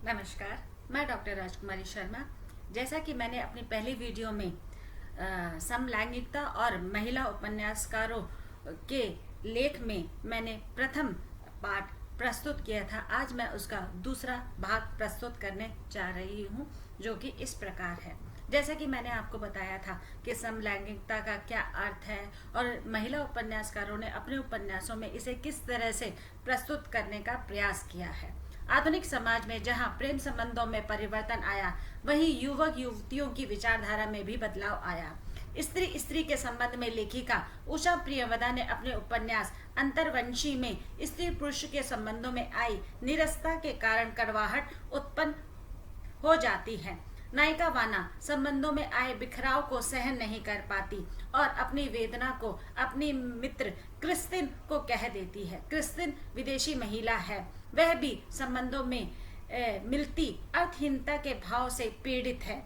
नमस्कार, मैं डॉक्टर राजकुमारी शर्मा। जैसा कि मैंने अपनी पहली वीडियो में समलैंगिकता और महिला उपन्यासकारों के लेख में मैंने प्रथम पाठ प्रस्तुत किया था, आज मैं उसका दूसरा भाग प्रस्तुत करने जा रही हूँ, जो कि इस प्रकार है। जैसा कि मैंने आपको बताया था कि समलैंगिकता का क्या अर्थ है और महिला उपन्यासकारों ने अपने उपन्यासों में इसे किस तरह से प्रस्तुत करने का प्रयास किया है। आधुनिक समाज में जहां प्रेम संबंधों में परिवर्तन आया, वहीं युवक युवतियों की विचारधारा में भी बदलाव आया। स्त्री स्त्री के संबंध में लेखिका उषा प्रियवदा ने अपने उपन्यास अंतर्वंशी में स्त्री पुरुष के संबंधों में आई निरस्ता के कारण कड़वाहट उत्पन्न हो जाती है। नायिका वाना संबंधों में आए बिखराव को सहन नहीं कर पाती और अपनी वेदना को अपनी मित्र क्रिस्टिन को कह देती है। क्रिस्टिन विदेशी महिला है, वह भी संबंधों में मिलती अर्थहीनता के भाव से पीड़ित है।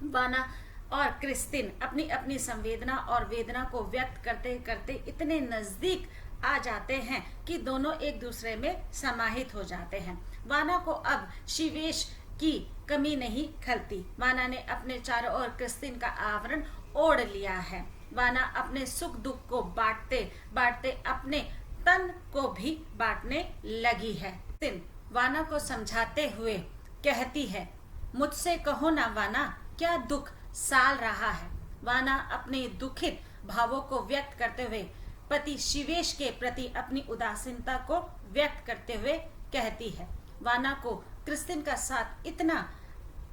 वाना और क्रिस्टिन अपनी अपनी संवेदना और वेदना को व्यक्त करते करते इतने नजदीक आ जाते हैं कि दोनों एक दूसरे में समाहित हो जाते हैं। वाना को अब शिवेश की कमी नहीं खलती। वाना ने अपने चारों ओर क्रिस्टिन का आवरण ओढ़ लिया है। वाना अपने सुख दुख को बांटते बांटते अपने तन को भी बांटने लगी है। क्रिस्टिन वाना को समझाते हुए कहती है, मुझसे कहो ना वाना, क्या दुख साल रहा है। वाना अपने दुखित भावों को व्यक्त करते हुए पति शिवेश के प्रति अपनी उदासीनता को व्यक्त करते हुए कहती है। वाना को क्रिस्टिन का साथ इतना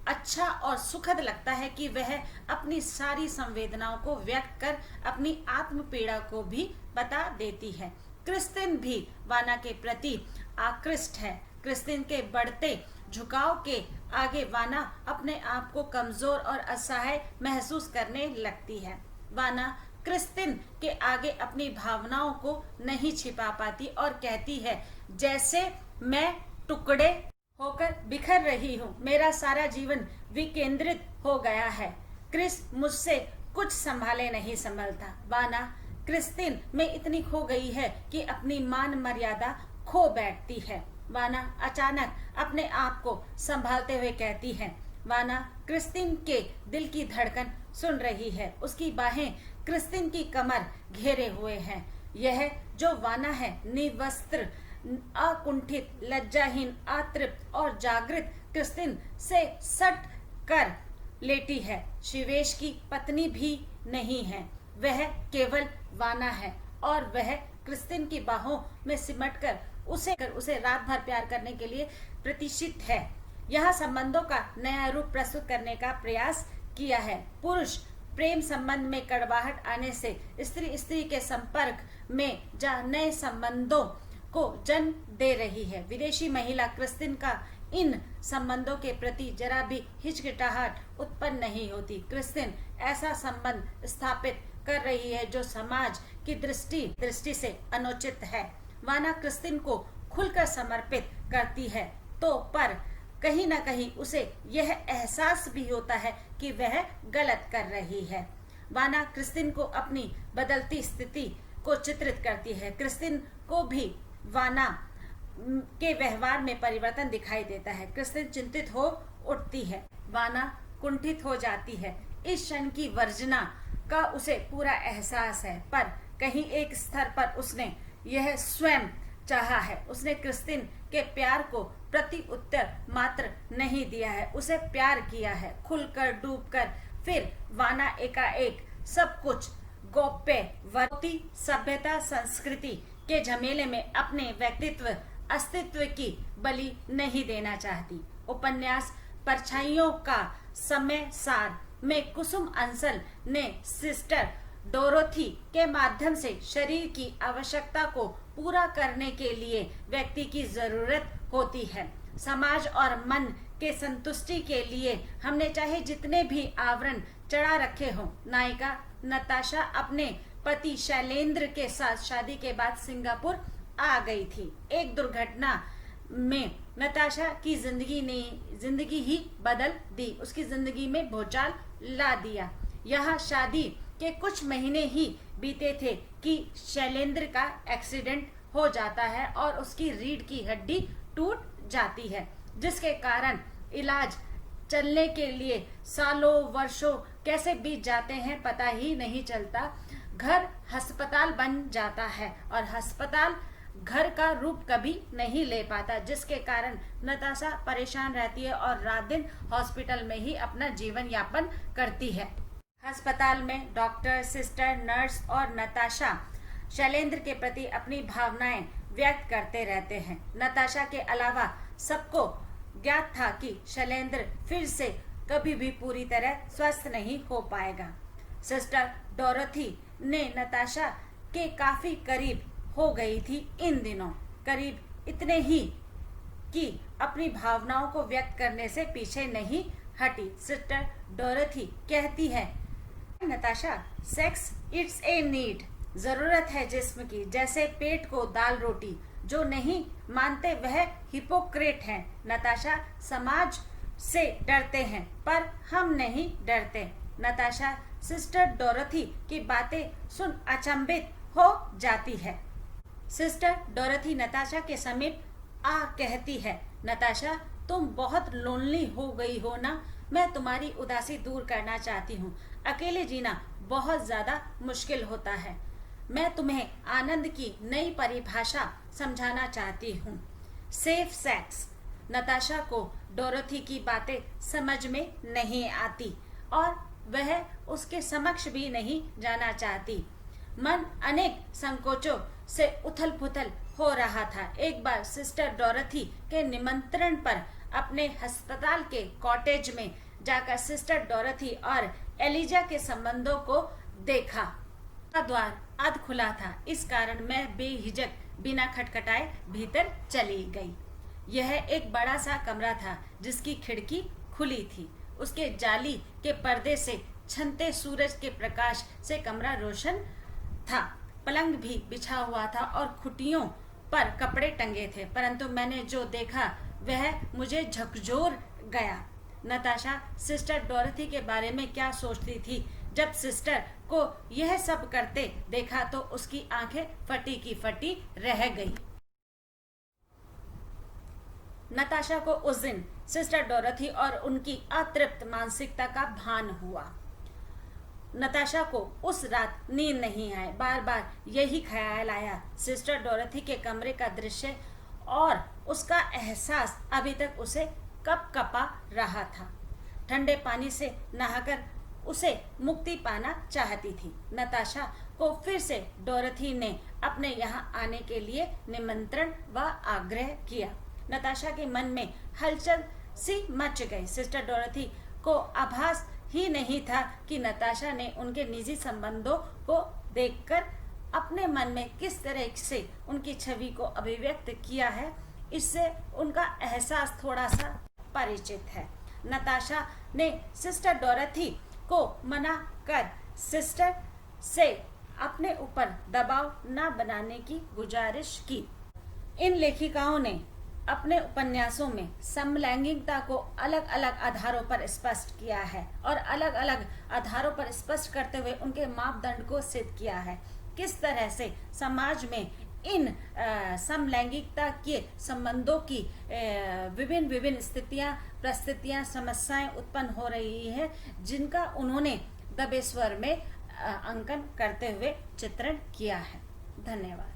अच्छा और सुखद लगता है कि वह अपनी सारी संवेदनाओं को व्यक्त कर अपनी आत्म पीड़ा को भी बता देती है। क्रिस्टिन भी वाना के प्रति आकृष्ट है। क्रिस्टिन के बढ़ते झुकाव के आगे वाना अपने आप को कमजोर और असहाय महसूस करने लगती है। वाना क्रिस्टिन के आगे अपनी भावनाओं को नहीं छिपा पाती और कहती है, जैसे मैं टुकड़े होकर बिखर रही हूँ, मेरा सारा जीवन विकेंद्रित हो गया है। क्रिस मुझसे कुछ संभाले नहीं संभलता। वाना क्रिस्टिन में इतनी खो गई है कि अपनी मान मर्यादा खो बैठती है। वाना अचानक अपने आप को संभालते हुए कहती है। वाना क्रिस्टिन के दिल की धड़कन सुन रही है। उसकी बाहें क्रिस्टिन की कमर घेरे हुए हैं। यह जो वाना है, निवस्त्र, अकुंठित, लज्जाहीन, अतृप्त और जागृत क्रिस्टिन से सट कर लेटी है। शिवेश की पत्नी भी नहीं है, वह केवल वाना है और वह क्रिस्टिन की बाहों में सिमटकर उसे रात भर प्यार करने के लिए प्रतिष्ठित है। यह संबंधों का नया रूप प्रस्तुत करने का प्रयास किया है। पुरुष प्रेम संबंध में कड़वाहट आने से स्त्री स्त्री के संपर्क में जा नए संबंधों को जन्म दे रही है। विदेशी महिला क्रिस्टिन का इन संबंधों के प्रति जरा भी हिचकिचाहट उत्पन्न नहीं होती। क्रिस्टिन ऐसा संबंध स्थापित कर रही है जो समाज की दृष्टि से अनुचित है। वाना क्रिस्टिन को खुलकर समर्पित करती है तो पर कहीं न कहीं उसे यह एहसास भी होता है कि वह गलत कर रही है। वाना क्रिस्टिन को अपनी बदलती स्थिति को चित्रित करती है। क्रिस्टिन को भी वाना के व्यवहार में परिवर्तन दिखाई देता है। क्रिस्टिन चिंतित हो उठती है। वाना कुंठित हो जाती है। इस क्षण की वर्जना का उसे पूरा एहसास है, पर कहीं एक स्तर पर उसने यह स्वयं चाहा है। उसने क्रिस्टिन के प्यार को प्रति उत्तर मात्र नहीं दिया है, उसे प्यार किया है, खुलकर डूबकर। फिर वाना एकाएक सब कुछ गोप्य वर्ती सभ्यता संस्कृति के झमेले में अपने व्यक्तित्व अस्तित्व की बलि नहीं देना चाहती। उपन्यास परछाइयों का समय सार में कुसुम अंसल ने सिस्टर डोरोथी के माध्यम से शरीर की आवश्यकता को पूरा करने के लिए व्यक्ति की जरूरत होती है। समाज और मन के संतुष्टि के लिए हमने चाहे जितने भी आवरण चढ़ा रखे हों। नायिका नताशा अपने पति शैलेंद्र के साथ शादी के बाद सिंगापुर आ गई थी। एक दुर्घटना में नताशा की जिंदगी ही बदल दी, उसकी जिंदगी में भूचाल ला दिया। यह शादी के कुछ महीने ही बीते थे कि शैलेंद्र का एक्सीडेंट हो जाता है और उसकी रीढ़ की हड्डी टूट जाती है। जिसके कारण इलाज चलने के लिए सालों वर्षों कैसे बीत जाते हैं पता ही नहीं चलता। घर अस्पताल बन जाता है और अस्पताल घर का रूप कभी नहीं ले पाता, जिसके कारण नताशा परेशान रहती है और रात दिन हॉस्पिटल में ही अपना जीवन यापन करती है। अस्पताल में डॉक्टर, सिस्टर, नर्स और नताशा शैलेंद्र के प्रति अपनी भावनाएं व्यक्त करते रहते हैं। नताशा के अलावा सबको ज्ञात था कि शैलेंद्र फिर से कभी भी पूरी तरह स्वस्थ नहीं हो पाएगा। सिस्टर डोरथी ने नताशा के काफी करीब हो गई थी इन दिनों, करीब इतने ही कि अपनी भावनाओं को व्यक्त करने से पीछे नहीं हटी। सिस्टर डोरथी कहती है, Natasha, sex it's a need, जरूरत है जिस्म की, जैसे पेट को दाल रोटी। जो नहीं मानते वह हिपोक्रेट हैं। नताशा, समाज से डरते हैं पर हम नहीं डरते। नताशा सिस्टर डोरथी की बातें सुन अचंभित हो जाती है। सिस्टर डोरथी नताशा के समीप आ कहती है, नताशा, तुम बहुत लोनली हो गई हो ना, मैं तुम्हारी उदासी दूर करना चाहती हूँ। अकेले जीना बहुत ज्यादा मुश्किल होता है। मैं तुम्हें आनंद की नई परिभाषा समझाना चाहती हूँ, सेफ सेक्स। नताशा को डोरथी की बातें समझ में नहीं आती और वह उसके समक्ष भी नहीं जाना चाहती। मन अनेक संकोचों से उथल पुथल हो रहा था। एक बार सिस्टर डोरथी के निमंत्रण पर अपने अस्पताल के कॉटेज में जाकर सिस्टर डोरथी और एलिजा के संबंधों को देखा। द्वार अध खुला था, इस कारण मैं बेहिचक बिना खटखटाए भीतर चली गई। यह एक बड़ा सा कमरा था जिसकी खिड़की खुली थी। उसके जाली के पर्दे से छनते सूरज के प्रकाश से कमरा रोशन था। पलंग भी बिछा हुआ था और खुटियों पर कपड़े टंगे थे, परंतु मैंने जो देखा वह मुझे झकझोर गया। नताशा सिस्टर डोरथी के बारे में क्या सोचती थी? जब सिस्टर को यह सब करते देखा तो उसकी आंखें फटी की फटी रह गई। नताशा को उस दिन सिस्टर डोरथी और उनकी अतृप्त मानसिकता का भान हुआ। नताशा को उस रात नींद नहीं आई, बार बार यही ख्याल आया। सिस्टर डोरथी के कमरे का दृश्य और उसका एहसास अभी तक उसे कपकपा रहा था। ठंडे पानी से नहाकर उसे मुक्ति पाना चाहती थी। नताशा को फिर से डोरथी ने अपने यहाँ आने के लिए निमंत्रण व आग्रह किया। नताशा के मन में हलचल सी मच गई। सिस्टर डोरथी को आभास ही नहीं था कि नताशा ने उनके निजी संबंधों को देखकर अपने मन में किस तरह से उनकी छवि को अभिव्यक्त किया है। इससे उनका एहसास थोड़ा सा परिचित है। नताशा ने सिस्टर डोरथी को मना कर सिस्टर से अपने ऊपर दबाव न बनाने की गुजारिश की। इन लेखिकाओं ने अपने उपन्यासों में समलैंगिकता को अलग अलग आधारों पर स्पष्ट किया है और अलग अलग आधारों पर स्पष्ट करते हुए उनके मापदंड को सिद्ध किया है। किस तरह से समाज में इन समलैंगिकता के संबंधों की विभिन्न विभिन्न स्थितियां, परिस्थितियां, समस्याएं उत्पन्न हो रही है, जिनका उन्होंने दबेश्वर में अंकन करते हुए चित्रण किया है। धन्यवाद।